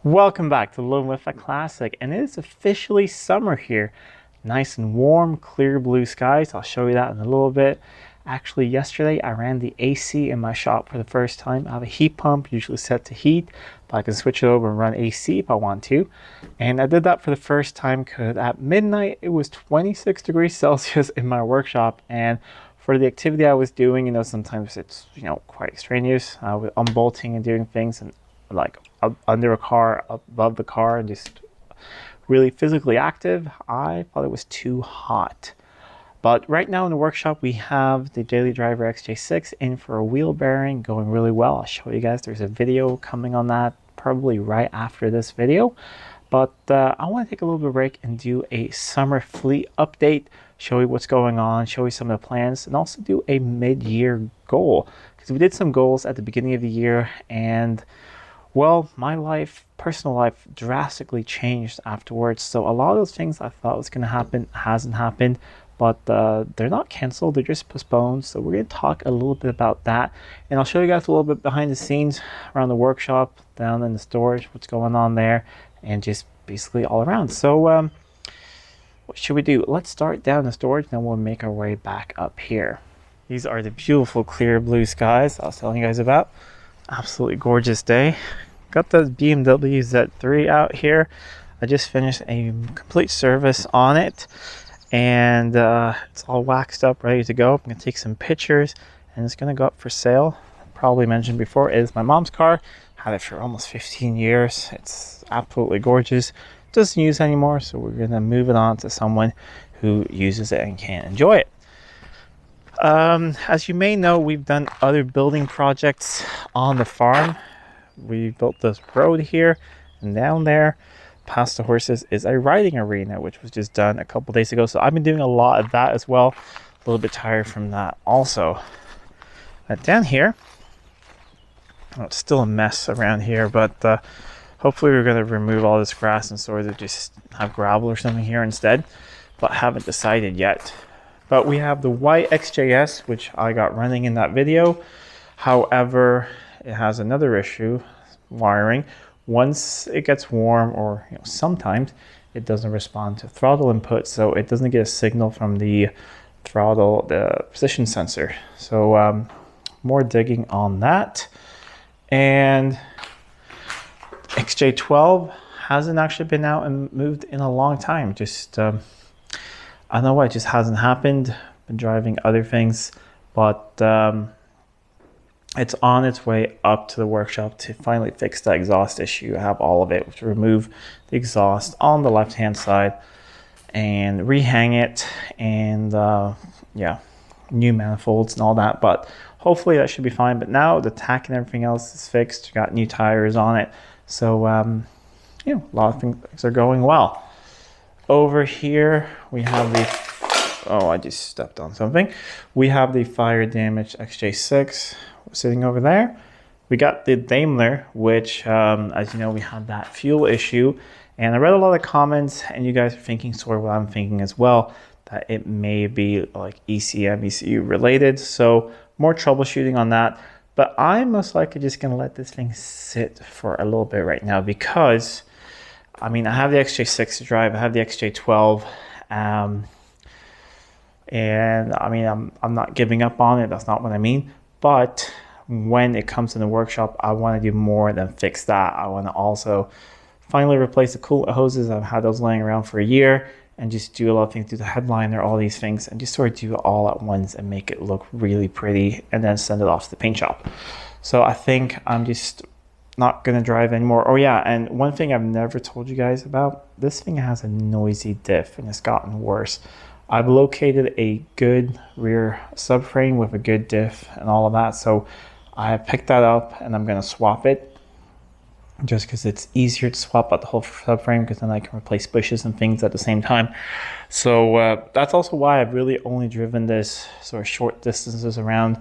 Welcome back to Living with a Classic, and it is officially summer here. Nice and warm, clear blue skies. I'll show you that in a little bit. Actually, yesterday I ran the AC in my shop for the first time. I have a heat pump, usually set to heat, but I can switch it over and run AC if I want to. And I did that for the first time because at midnight it was 26 degrees Celsius in my workshop, and for the activity I was doing, sometimes it's, quite extraneous. I was unbolting and doing things and like under a car, above the car, and just really physically active. I thought it was too hot. But right now in the workshop, we have the Daily Driver XJ6 in for a wheel bearing, going really well. I'll show you guys. There's a video coming on that probably right after this video. But I want to take a little bit of a break and do a summer fleet update, show you what's going on, show you some of the plans, and also do a mid-year goal. Because we did some goals at the beginning of the year, and well, my life, personal life, drastically changed afterwards. So a lot of those things I thought was going to happen hasn't happened, but they're not canceled, they're just postponed. So we're going to talk a little bit about that, and I'll show you guys a little bit behind the scenes around the workshop, down in the storage, what's going on there, and just basically all around. So what should we do? Let's start down the storage, then we'll make our way back up here. These are the beautiful clear blue skies I was telling you guys about. Absolutely gorgeous day. Got the BMW Z3 out here. I just finished a complete service on it, and it's all waxed up, ready to go. I'm gonna take some pictures, and it's gonna go up for sale. Probably mentioned before, it is my mom's car. Had it for almost 15 years. It's absolutely gorgeous. Doesn't use anymore, so we're gonna move it on to someone who uses it and can enjoy it. As you may know, we've done other building projects on the farm. We built this road here, and down there past the horses is a riding arena, which was just done a couple days ago. So I've been doing a lot of that as well. A little bit tired from that also. Down here, it's still a mess around here, but hopefully we're going to remove all this grass and sort of just have gravel or something here instead, but haven't decided yet. But we have the white XJS, which I got running in that video. However, it has another issue, wiring. Once it gets warm, or sometimes, it doesn't respond to throttle input, so it doesn't get a signal from the throttle, the position sensor. So more digging on that. And XJ12 hasn't actually been out and moved in a long time. Just I don't know why, it just hasn't happened. Been driving other things, but it's on its way up to the workshop to finally fix the exhaust issue. I have all of it, to remove the exhaust on the left hand side and rehang it, and yeah, new manifolds and all that, but hopefully that should be fine. But now the tack and everything else is fixed, got new tires on it, so a lot of things are going well. Over here we have the, oh, I just stepped on something. We have the fire damaged XJ6 sitting over there. We got the Daimler, which as you know, we had that fuel issue, and I read a lot of comments, and you guys are thinking sort of what I'm thinking as well, that it may be like ECU related. So more troubleshooting on that, but I'm most likely just gonna let this thing sit for a little bit right now, because I mean, I have the XJ6 to drive, I have the XJ12, and I mean, I'm not giving up on it, that's not what I mean, but when it comes to the workshop, I want to do more than fix that. I want to also finally replace the coolant hoses. I've had those laying around for a year, and just do a lot of things, do the headliner, all these things, and just sort of do it all at once and make it look really pretty, and then send it off to the paint shop. So I think I'm just not gonna drive anymore. Oh yeah, and one thing I've never told you guys about, this thing has a noisy diff, and it's gotten worse. I've located a good rear subframe with a good diff and all of that, so I picked that up and I'm gonna swap it, just because it's easier to swap out the whole subframe, because then I can replace bushes and things at the same time. So that's also why I've really only driven this sort of short distances around,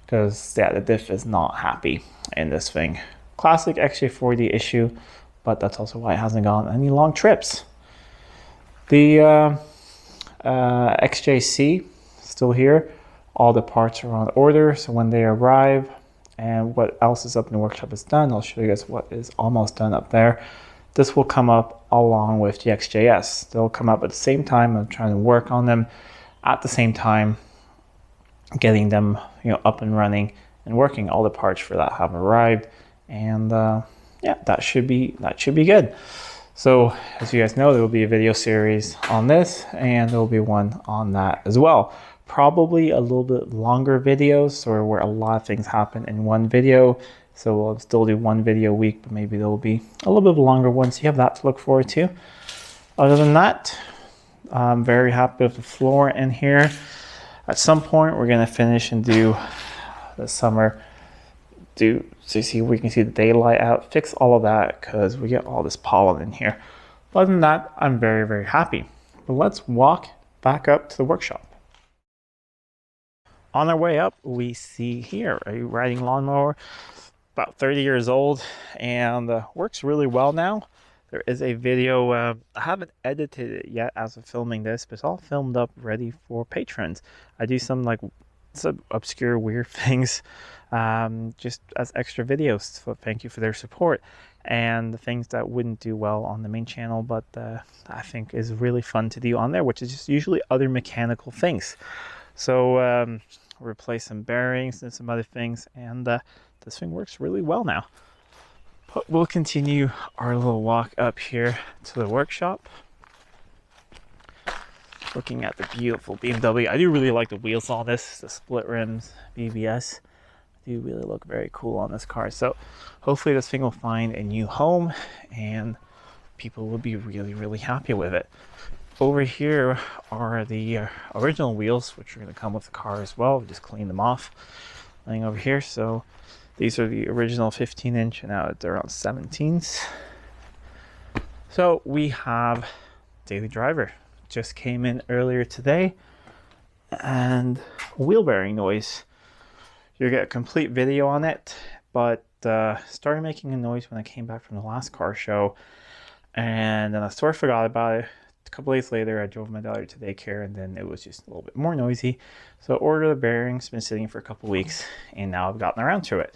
because yeah, the diff is not happy in this thing. Classic XJ40 issue, but that's also why it hasn't gone any long trips. The XJC still here. All the parts are on order, so when they arrive, and what else is up in the workshop is done. I'll show you guys what is almost done up there. this will come up along with the XJS. They'll come up at the same time. I'm trying to work on them at the same time, getting them, you know, up and running and working. All the parts for that have arrived, and yeah, that should be good. So as you guys know, there will be a video series on this, and there will be one on that as well. Probably a little bit longer videos, or where a lot of things happen in one video. So we'll still do one video a week, but maybe there will be a little bit of a longer one, so you have that to look forward to. Other than that, I'm very happy with the floor in here. At some point, we're gonna finish and do this summer, so see we can see the daylight out, fix all of that, because we get all this pollen in here. But other than that, I'm very, very happy. But let's walk back up to the workshop. On our way up, we see here a riding lawnmower, about 30 years old, and works really well now. There is a video, I haven't edited it yet as of filming this, but it's all filmed up ready for patrons. I do some obscure weird things just as extra videos, so thank you for their support, and the things that wouldn't do well on the main channel, but I think is really fun to do on there, which is just usually other mechanical things. So replace some bearings and some other things, and this thing works really well now. But we'll continue our little walk up here to the workshop, looking at the beautiful BMW. I do really like the wheels on this, the split rims, BBS. Do really look very cool on this car. So hopefully this thing will find a new home, and people will be really, really happy with it. Over here are the original wheels, which are going to come with the car as well. We just cleaned them off, laying over here. So these are the original 15-inch, and now they're on 17s. So we have Daily Driver. Just came in earlier today, and wheel bearing noise. You'll get a complete video on it, but started making a noise when I came back from the last car show, and then I sort of forgot about it. A couple days later, I drove my daughter to daycare, and then it was just a little bit more noisy. So ordered the bearings, been sitting for a couple weeks, and now I've gotten around to it.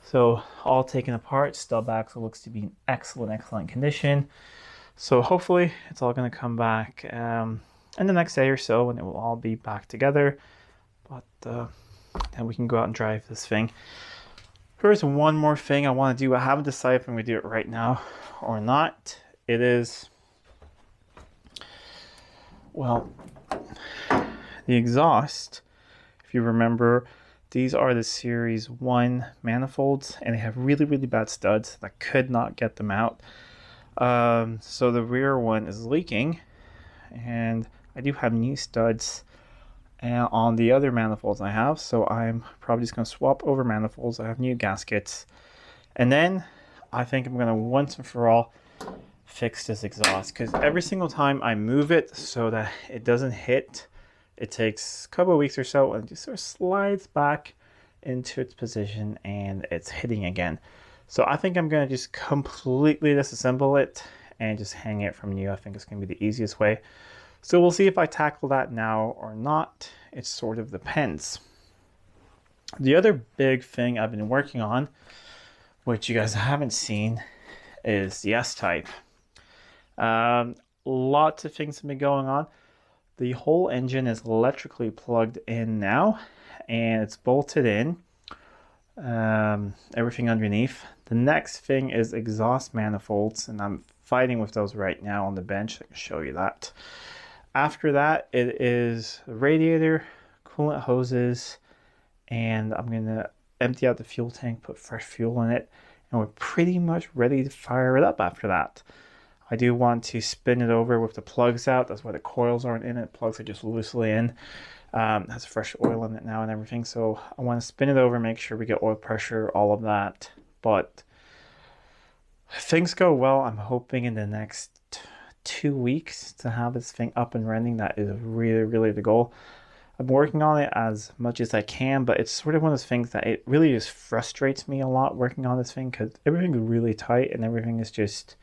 So all taken apart, stub axle looks to be in excellent condition. So hopefully it's all going to come back in the next day or so, and it will all be back together. But then we can go out and drive this thing. Here's one more thing I want to do. I haven't decided if I'm going to do it right now or not. It is, well, the exhaust. If you remember, these are the Series 1 manifolds, and they have really, really bad studs. I could not get them out. So the rear one is leaking, and I do have new studs on the other manifolds I have, so I'm probably just going to swap over manifolds. I have new gaskets, and then I think I'm going to once and for all fix this exhaust, because every single time I move it so that it doesn't hit, it takes a couple of weeks or so, and it just sort of slides back into its position, and it's hitting again. So I think I'm going to just completely disassemble it and just hang it from new. I think it's going to be the easiest way. So we'll see if I tackle that now or not. It sort of depends. The other big thing I've been working on, which you guys haven't seen, is the S-Type. Lots of things have been going on. The whole engine is electrically plugged in now, and it's bolted in. Everything underneath. The next thing is exhaust manifolds, and I'm fighting with those right now on the bench. I can show you that. After that, it is the radiator, coolant hoses, and I'm going to empty out the fuel tank, put fresh fuel in it, and we're pretty much ready to fire it up after that. I do want to spin it over with the plugs out. That's why the coils aren't in it. Plugs are just loosely in. It has fresh oil in it now and everything. So I want to spin it over, make sure we get oil pressure, all of that. But if things go well, I'm hoping in the next 2 weeks to have this thing up and running. That is really, really the goal. I'm working on it as much as I can, but it's sort of one of those things that it really just frustrates me a lot working on this thing, because everything is really tight and everything is just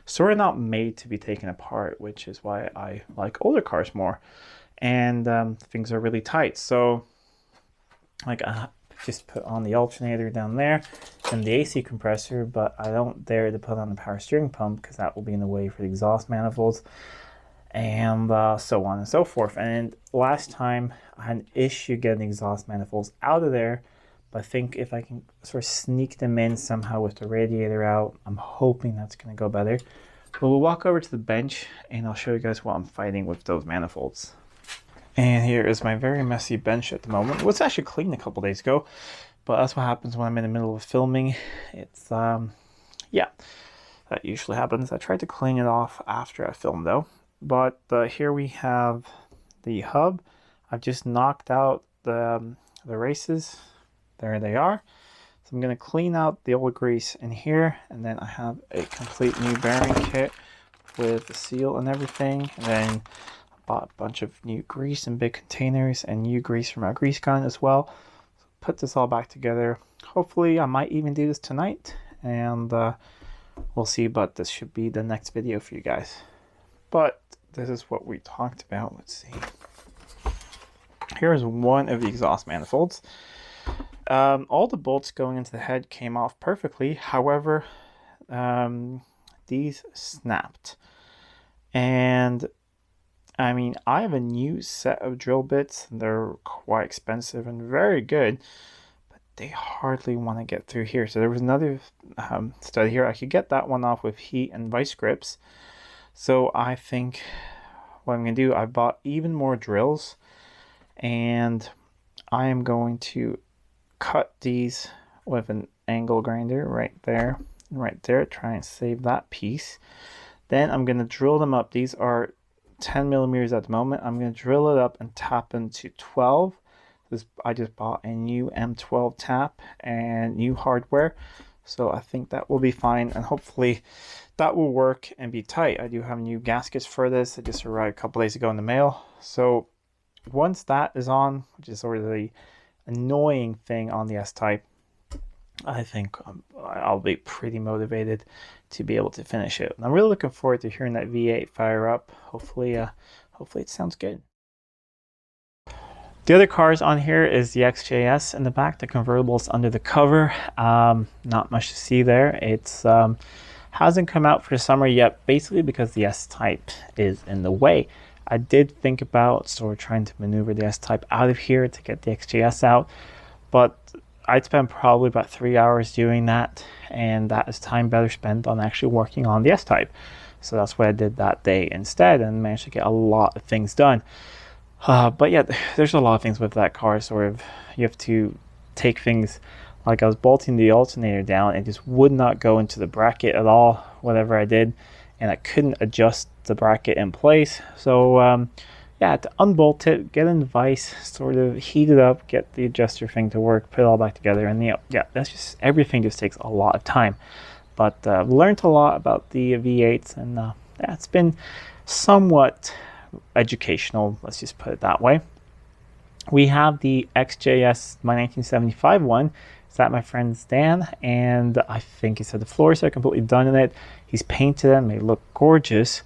sort of not made to be taken apart, which is why I like older cars more. And things are really tight. So like I just put on the alternator down there, and the AC compressor, but I don't dare to put on the power steering pump because that will be in the way for the exhaust manifolds, and so on and so forth. And last time I had an issue getting the exhaust manifolds out of there, but I think if I can sort of sneak them in somehow with the radiator out, I'm hoping that's going to go better. But we'll walk over to the bench and I'll show you guys what I'm fighting with those manifolds. And here is my very messy bench at the moment. It was actually cleaned a couple days ago, but that's what happens when I'm in the middle of filming. It's, yeah, that usually happens. I tried to clean it off after I filmed though. But here we have the hub. I've just knocked out the races. There they are. So I'm going to clean out the old grease in here, and then I have a complete new bearing kit with the seal and everything. And then I bought a bunch of new grease in big containers and new grease from our grease gun as well. So put this all back together. Hopefully I might even do this tonight, and we'll see, but this should be the next video for you guys. But this is what we talked about. Let's see. Here's one of the exhaust manifolds. All the bolts going into the head came off perfectly. However, these snapped. And I mean, I have a new set of drill bits. They're quite expensive and very good, but they hardly want to get through here. So there was another stud here. I could get that one off with heat and vice grips. So I think what I'm going to do, I bought even more drills, and I am going to cut these with an angle grinder right there, try and save that piece. Then I'm going to drill them up. These are 10 millimeters at the moment. I'm going to drill it up and tap into 12. I just bought a new M12 tap and new hardware, so I think that will be fine, and hopefully that will work and be tight. I do have new gaskets for this. They just arrived a couple days ago in the mail. So once that is on, which is sort of the annoying thing on the S-Type, I think I'll be pretty motivated to be able to finish it. And I'm really looking forward to hearing that V8 fire up. Hopefully it sounds good. The other cars on here is the XJS in the back. The convertible is under the cover. Not much to see there. It's hasn't come out for the summer yet, basically because the S-Type is in the way. I did think about sort of trying to maneuver the S-Type out of here to get the XJS out, but I'd spend probably about 3 hours doing that, and that is time better spent on actually working on the S-Type. So that's what I did that day instead, and managed to get a lot of things done. But yeah, there's a lot of things with that car. Sort of, you have to take things, like I was bolting the alternator down, and just would not go into the bracket at all, whatever I did, and I couldn't adjust the bracket in place. So yeah, I had to unbolt it, get in the vise, sort of heat it up, get the adjuster thing to work, put it all back together, and yeah, that's just, everything just takes a lot of time. But learned a lot about the V8s, and yeah, it's been somewhat educational, let's just put it that way. We have the XJS, my 1975 one. It's at my friend's Dan, and I think he said the floors are completely done in it. He's painted them, they look gorgeous.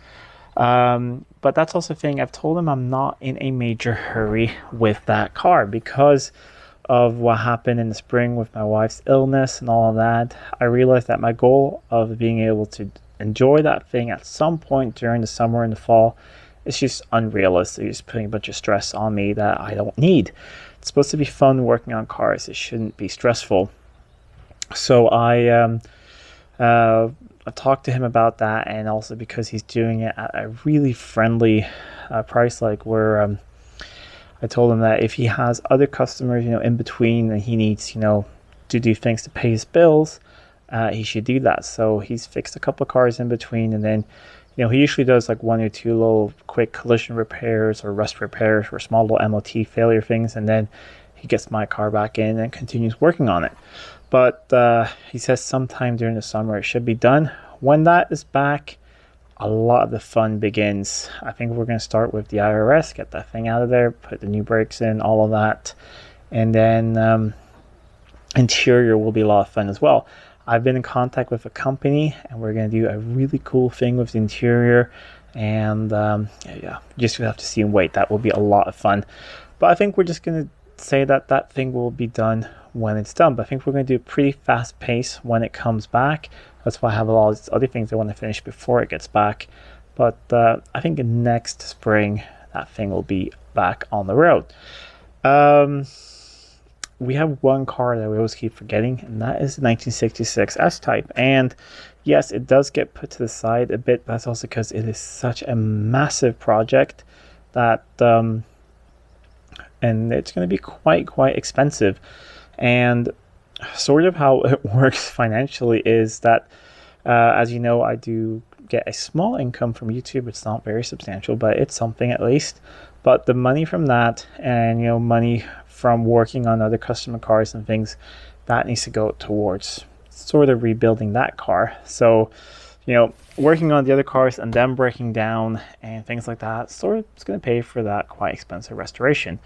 But that's also the thing, I've told him I'm not in a major hurry with that car because of what happened in the spring with my wife's illness and all of that. I realized that my goal of being able to enjoy that thing at some point during the summer and the fall is just unrealistic. It's putting a bunch of stress on me that I don't need. It's supposed to be fun working on cars. It shouldn't be stressful. So I talked to him about that, and also because he's doing it at a really friendly price, like where I told him that if he has other customers, in between, and he needs, to do things to pay his bills, he should do that. So he's fixed a couple of cars in between, and then, he usually does like 1 or 2 little quick collision repairs or rust repairs or small little MOT failure things, and then he gets my car back in and continues working on it. But he says sometime during the summer it should be done. When that is back, a lot of the fun begins. I think we're going to start with the IRS, get that thing out of there, put the new brakes in, all of that. And then interior will be a lot of fun as well. I've been in contact with a company, and we're going to do a really cool thing with the interior. And yeah, just have to see and wait. That will be a lot of fun. But I think we're just going to say that that thing will be done when it's done. But I think we're going to do a pretty fast pace when it comes back. That's why I have a lot of these other things I want to finish before it gets back. But I think next spring that thing will be back on the road. We have one car that we always keep forgetting, and that is the 1966 S-Type. And yes, it does get put to the side a bit, but that's also because it is such a massive project that and it's going to be quite expensive. And sort of how it works financially is that as you know, I do get a small income from YouTube. It's not very substantial, but it's something at least. But the money from that, and money from working on other customer cars and things, that needs to go towards sort of rebuilding that car. So working on the other cars and them breaking down and things like that, sort of it's going to pay for that quite expensive restoration.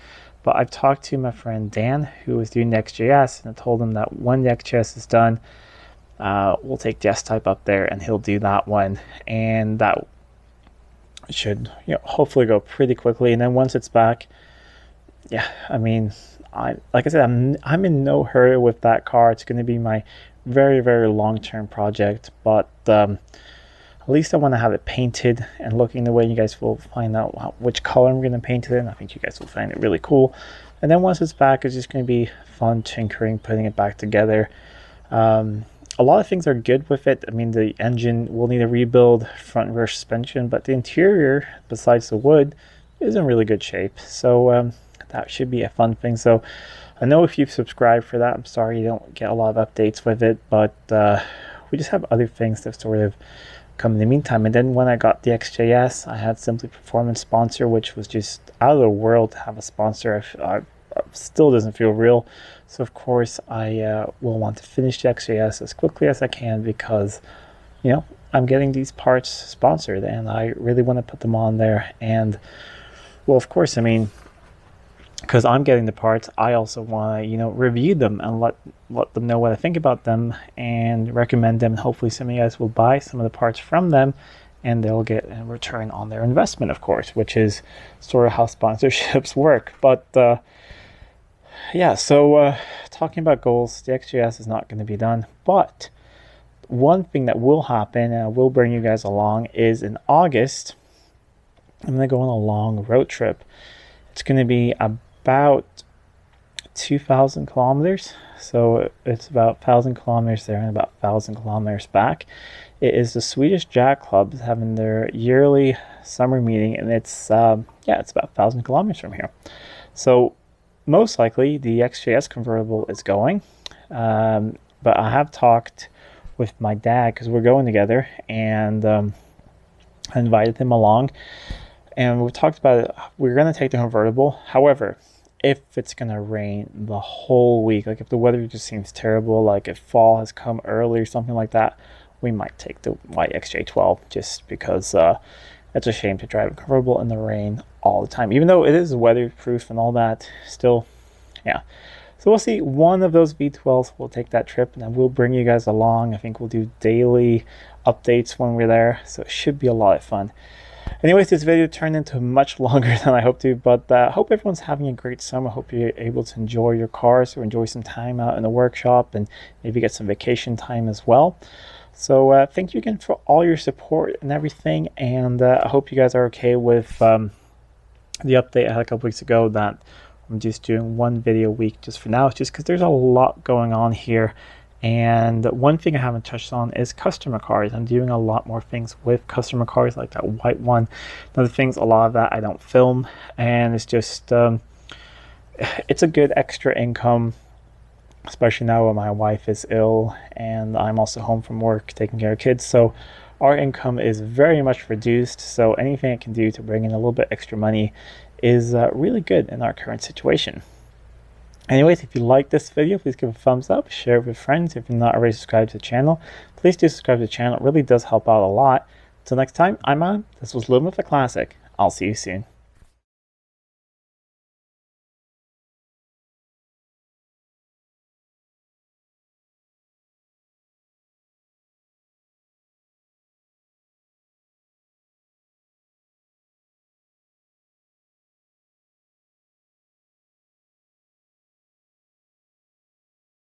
But I've talked to my friend Dan, who is doing the XJS, and I told him that when the XJS is done, we'll take the S-Type up there and he'll do that one, and that should hopefully go pretty quickly. And then once it's back, I mean, like I said, I'm in no hurry with that car. It's going to be my very long-term project, but at least I want to have it painted and looking the way. You guys will find out which color I'm going to paint it in. I think you guys will find it really cool. And then once it's back, it's just going to be fun tinkering, putting it back together. A lot of things are good with it. I mean, the engine will need a rebuild, front and rear suspension, but the interior, besides the wood, is in really good shape. So that should be a fun thing. So I know if you've subscribed for that, I'm sorry you don't get a lot of updates with it, but we just have other things that sort of come in the meantime. And then when I got the XJS, I had Simply Performance sponsor, which was just out of the world to have a sponsor. I still doesn't feel real. So of course I will want to finish the XJS as quickly as I can, because I'm getting these parts sponsored and I really want to put them on there. And well, of course, I mean, because I'm getting the parts, I also want to review them and let them know what I think about them and recommend them, and hopefully some of you guys will buy some of the parts from them and they'll get a return on their investment, of course, which is sort of how sponsorships work. But yeah, so talking about goals, the XJS is not going to be done, but one thing that will happen, and I will bring you guys along, is in August, I'm going to go on a long road trip. It's going to be about 2,000 kilometers, so it's about 1,000 kilometers there and about 1,000 kilometers back. It is the Swedish Jag Club having their yearly summer meeting, and it's it's about 1,000 kilometers from here. So most likely the XJS convertible is going, but I have talked with my dad, because we're going together, and I invited him along, and we talked about it. We're going to take the convertible. However, if it's going to rain the whole week, like if the weather just seems terrible, like if fall has come early or something like that, we might take the white XJ12, just because it's a shame to drive a convertible in the rain all the time, even though it is weatherproof and all that. Still, yeah. So we'll see. One of those V12s will take that trip, and then we'll bring you guys along. I think we'll do daily updates when we're there, so it should be a lot of fun. Anyways, this video turned into much longer than I hoped to, but I hope everyone's having a great summer. Hope you're able to enjoy your cars or enjoy some time out in the workshop, and maybe get some vacation time as well. So thank you again for all your support and everything, and I hope you guys are okay with the update I had a couple weeks ago that I'm just doing one video a week just for now. It's just because there's a lot going on here. And one thing I haven't touched on is customer cars. I'm doing a lot more things with customer cars, like that white one. Other things, a lot of that I don't film, and it's just it's a good extra income, especially now when my wife is ill and I'm also home from work taking care of kids. So our income is very much reduced, so anything I can do to bring in a little bit extra money is really good in our current situation. Anyways, if you like this video, please give a thumbs up, share it with friends. If you're not already subscribed to the channel, please do subscribe to the channel. It really does help out a lot. Until next time, I'm on. This was Living with a Classic. I'll see you soon.